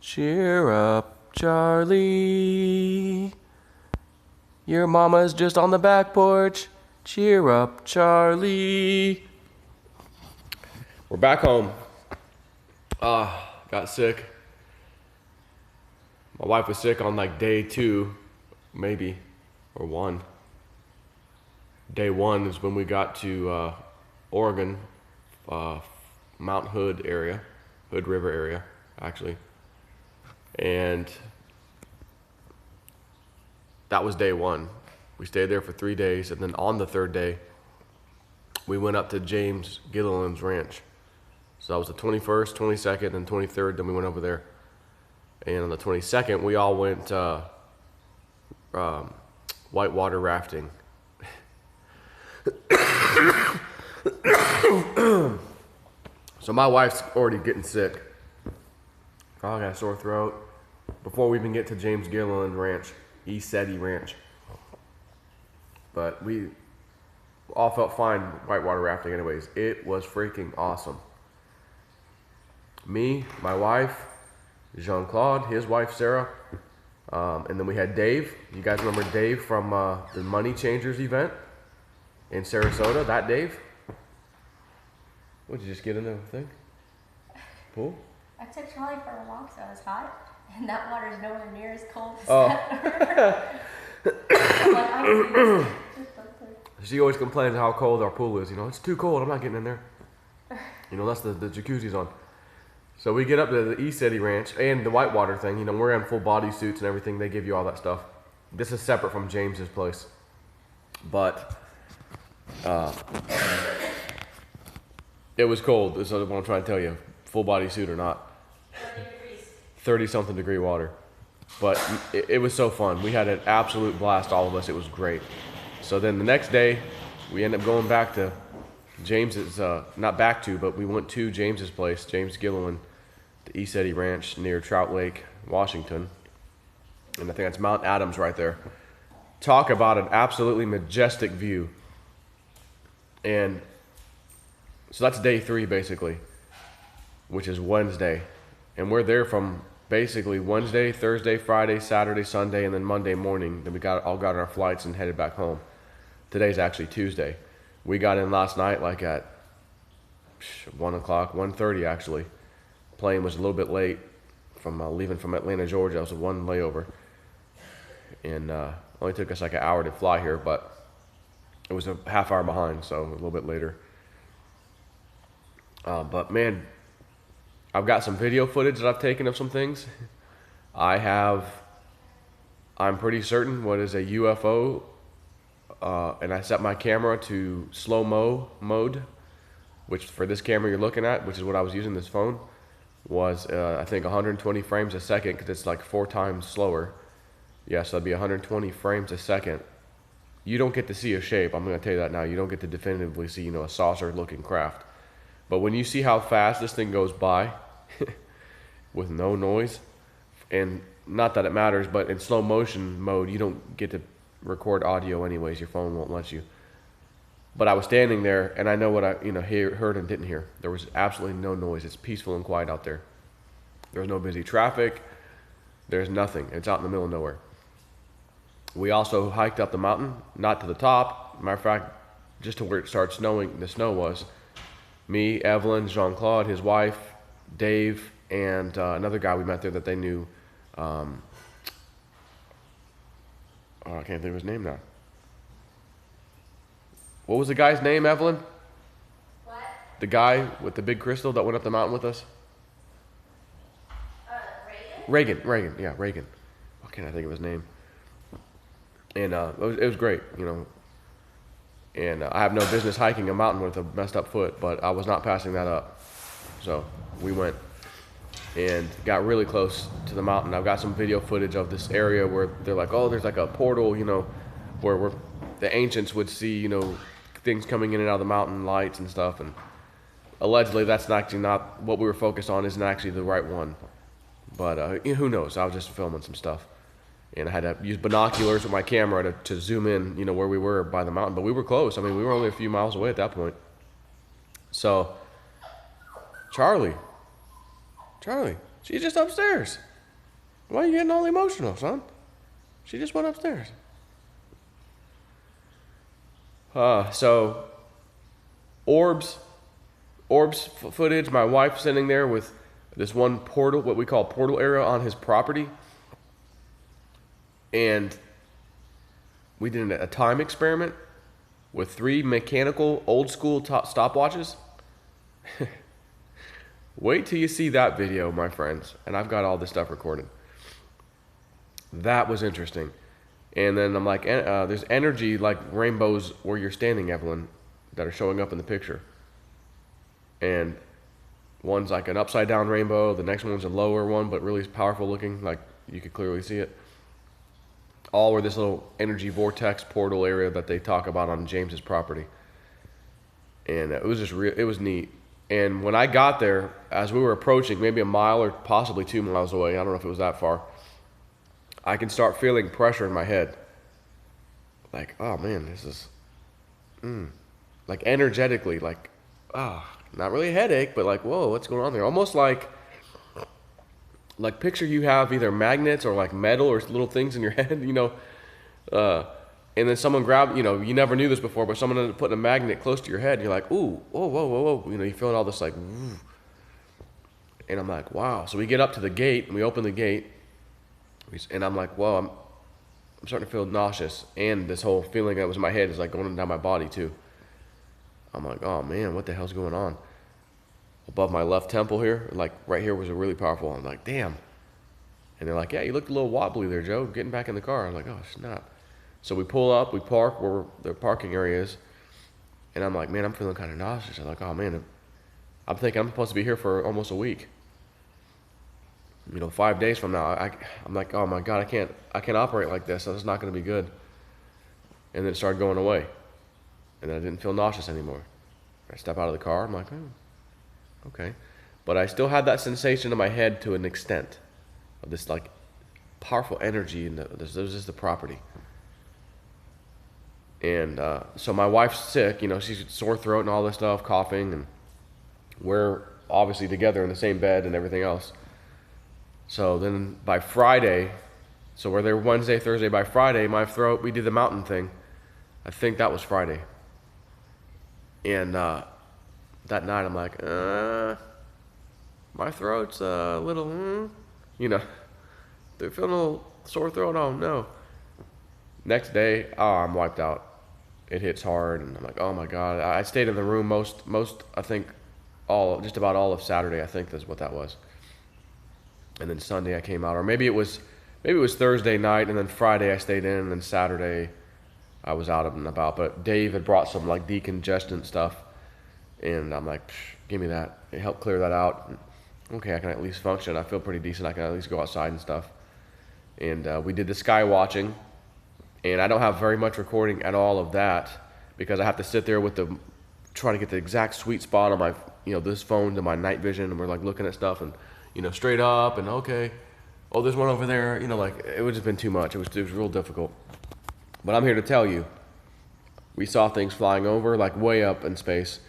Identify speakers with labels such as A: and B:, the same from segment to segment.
A: Cheer up, Charlie. Your mama's just on the back porch. Cheer up, Charlie. We're back home. Got sick. My wife was sick on like day 2, maybe, or 1. Day 1 is when we got to Oregon, Mount Hood area, Hood River area, actually. And that was day 1. We stayed there for 3 days, and then on the 3rd day, we went up to James Gilliland's ranch. So that was the 21st, 22nd, and 23rd, then we went over there. And on the 22nd, we all went whitewater rafting. So my wife's already getting sick. I got a sore throat. Before we even get to James Gilliland Ranch, ECETI Ranch. But we all felt fine whitewater rafting anyways. It was freaking awesome. Me, my wife, Jean-Claude, his wife Sarah, and then we had Dave. You guys remember Dave from the Money Changers event in Sarasota? That Dave? What, did you just get in the thing? Pool?
B: I took Charlie for a walk, so it was hot, and that water is nowhere near as cold as that.
A: She always complains how cold our pool is. You know, it's too cold. I'm not getting in there. You know, that's the jacuzzi's on. So we get up to the ECETI Ranch and the whitewater thing. You know, we're in full body suits and everything. They give you all that stuff. This is separate from James's place. But it was cold. This is what I'm trying to tell you. Full body suit or not. 30-something degree water. But it was so fun. We had an absolute blast, all of us. It was great. So then the next day, we ended up going back to James's, not back to, but we went to James's place, James Gilliland, the ECETI Ranch near Trout Lake, Washington. And I think that's Mount Adams right there. Talk about an absolutely majestic view. And so that's day 3 basically, which is Wednesday. And we're there from basically Wednesday, Thursday, Friday, Saturday, Sunday, and then Monday morning. Then we all got our flights and headed back home. Today's actually Tuesday. We got in last night like at 1 o'clock, 1:30 actually. Plane was a little bit late from leaving from Atlanta, Georgia. It was a 1 layover. And only took us like an hour to fly here, but it was a half hour behind, so a little bit later. But man, I've got some video footage that I've taken of some things. I'm pretty certain what is a UFO. And I set my camera to slow-mo mode, which for this camera you're looking at, which is what I was using, this phone, was I think 120 frames a second, because it's like 4 times slower. Yeah, so that'd be 120 frames a second. You don't get to see a shape, I'm going to tell you that now. You don't get to definitively see, a saucer-looking craft. But when you see how fast this thing goes by, with no noise, and not that it matters, but in slow motion mode, you don't get to record audio anyways. Your phone won't let you. But I was standing there, and I know what I heard and didn't hear. There was absolutely no noise. It's peaceful and quiet out there. There's no busy traffic. There's nothing. It's out in the middle of nowhere. We also hiked up the mountain, not to the top. Matter of fact, just to where it started snowing. The snow was. Me, Evelyn, Jean-Claude, his wife, Dave, and another guy we met there that they knew. I can't think of his name now. What was the guy's name, Evelyn?
B: What?
A: The guy with the big crystal that went up the mountain with us?
B: Reagan?
A: Reagan. Yeah, Reagan. Why can't I think of his name? And it was great, And I have no business hiking a mountain with a messed up foot, but I was not passing that up. So we went and got really close to the mountain. I've got some video footage of this area where they're like, oh, there's like a portal, where the ancients would see, things coming in and out of the mountain, lights and stuff. And allegedly that's actually not what we were focused on, isn't actually the right one. But who knows? I was just filming some stuff. And I had to use binoculars with my camera to zoom in, where we were by the mountain. But we were close. I mean, we were only a few miles away at that point. So, Charlie, she's just upstairs. Why are you getting all emotional, son? She just went upstairs. So orbs footage. My wife sitting there with this one portal, what we call portal area on his property, and we did a time experiment with 3 mechanical old school stopwatches. Wait till you see that video, my friends. And I've got all this stuff recorded. That was interesting. And then I'm like, there's energy like rainbows where you're standing, Evelyn, that are showing up in the picture. And one's like an upside down rainbow. The next one's a lower one, but really powerful looking. Like you could clearly see it. All were this little energy vortex portal area that they talk about on James's property. And it was just it was neat. And when I got there, as we were approaching, maybe a mile or possibly 2 miles away, I don't know if it was that far, I can start feeling pressure in my head. Like, oh man, this is, like energetically, like, not really a headache, but like, whoa, what's going on there? Almost like picture you have either magnets or like metal or little things in your head, and then someone grabbed, you never knew this before, but someone ended up putting a magnet close to your head, and you're like, ooh, whoa, whoa, whoa, whoa. You're feeling all this like, woo. And I'm like, wow. So we get up to the gate, and we open the gate, and I'm like, whoa, I'm starting to feel nauseous, and this whole feeling that was in my head is like going down my body too. I'm like, oh man, what the hell's going on? Above my left temple here, like right here was a really powerful. I'm like, damn. And they're like, yeah, you looked a little wobbly there, Joe, getting back in the car. I'm like, oh, snap. So we pull up, we park where the parking area is, and I'm like, man, I'm feeling kind of nauseous. I'm like, oh man, I'm thinking I'm supposed to be here for almost a week. 5 days from now, I'm like, oh my God, I can't operate like this. It's not going to be good. And then it started going away, and then I didn't feel nauseous anymore. I step out of the car. I'm like, oh, okay, but I still had that sensation in my head to an extent of this like powerful energy, and this is the property. And so my wife's sick, she's sore throat and all this stuff, coughing, and we're obviously together in the same bed and everything else. So then by Friday, so we're there Wednesday, Thursday, by Friday, my throat, we did the mountain thing. I think that was Friday. And that night I'm like, my throat's a little, they're feeling a little sore throat, oh no. Next day, I'm wiped out. It hits hard, and I'm like, oh my God. I stayed in the room most I think, just about all of Saturday. I think that's what that was. And then Sunday I came out, or maybe it was Thursday night, and then Friday I stayed in, and then Saturday I was out and about. But Dave had brought some like decongestant stuff, and I'm like, give me that. It helped clear that out. Okay, I can at least function. I feel pretty decent. I can at least go outside and stuff. And we did the sky watching. And I don't have very much recording at all of that because I have to sit there with trying to get the exact sweet spot on my, this phone to my night vision, and we're like looking at stuff and, straight up and okay, oh, there's one over there, like it would have been too much. It was real difficult. But I'm here to tell you, we saw things flying over like way up in space.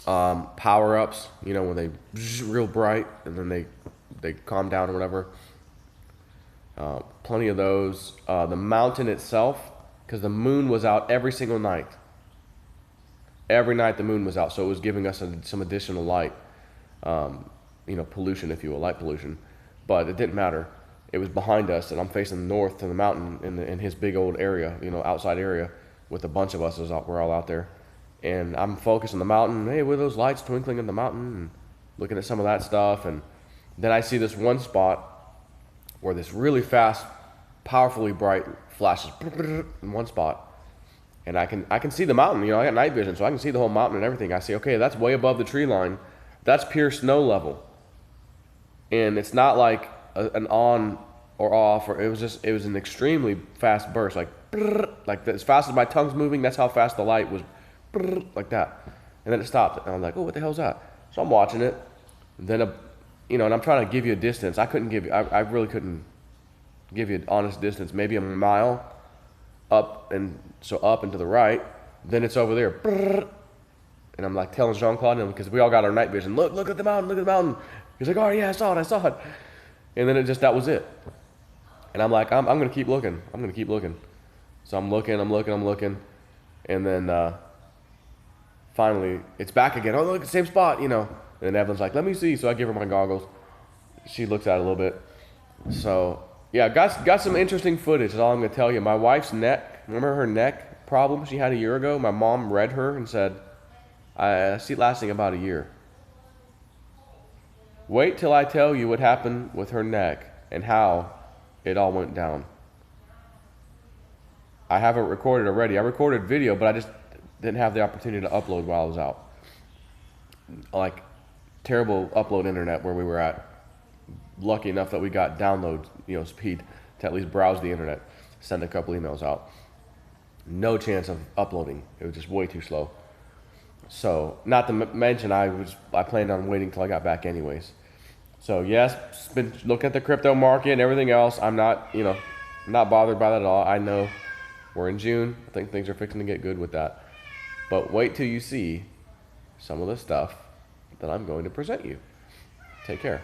A: Power ups, when they real bright and then they calm down or whatever. Plenty of those. The mountain itself, because the moon was out every single night. Every night the moon was out, so it was giving us some additional light, pollution, if you will, light pollution. But it didn't matter. It was behind us, and I'm facing north to the mountain in his big old area, outside area, with a bunch of us. We're all out there, and I'm focused on the mountain. Hey, with those lights twinkling in the mountain, and looking at some of that stuff, and then I see this one spot where this really fast, powerfully bright flashes in one spot. And I can see the mountain, I got night vision, so I can see the whole mountain and everything. I see, okay, that's way above the tree line. That's pure snow level. And it's not like an on or off, or it was an extremely fast burst, like as fast as my tongue's moving, that's how fast the light was, like that. And then it stopped, and I'm like, oh, what the hell's that? So I'm watching it, and then and I'm trying to give you a distance. I really couldn't give you an honest distance. Maybe a mile up and to the right. Then it's over there. And I'm like telling Jean-Claude, because we all got our night vision. Look at the mountain, look at the mountain. He's like, oh yeah, I saw it. And then that was it. And I'm like, I'm going to keep looking. I'm going to keep looking. So I'm looking. And then finally, it's back again. Oh, look, same spot, you know. And Evelyn's like, let me see. So I give her my goggles. She looks at it a little bit. So, yeah, got some interesting footage is all I'm going to tell you. My wife's neck, remember her neck problem she had a year ago? My mom read her and said, I see it lasting about a year. Wait till I tell you what happened with her neck and how it all went down. I have it recorded already. I recorded video, but I just didn't have the opportunity to upload while I was out. Like, terrible upload internet where we were at. Lucky enough that we got download, speed to at least browse the internet, send a couple emails out. No chance of uploading. It was just way too slow. So, not to mention, I planned on waiting till I got back anyways. So yes, been looking at the crypto market and everything else. I'm not, not bothered by that at all. I know we're in June. I think things are fixing to get good with that. But wait till you see some of the stuff that I'm going to present you. Take care.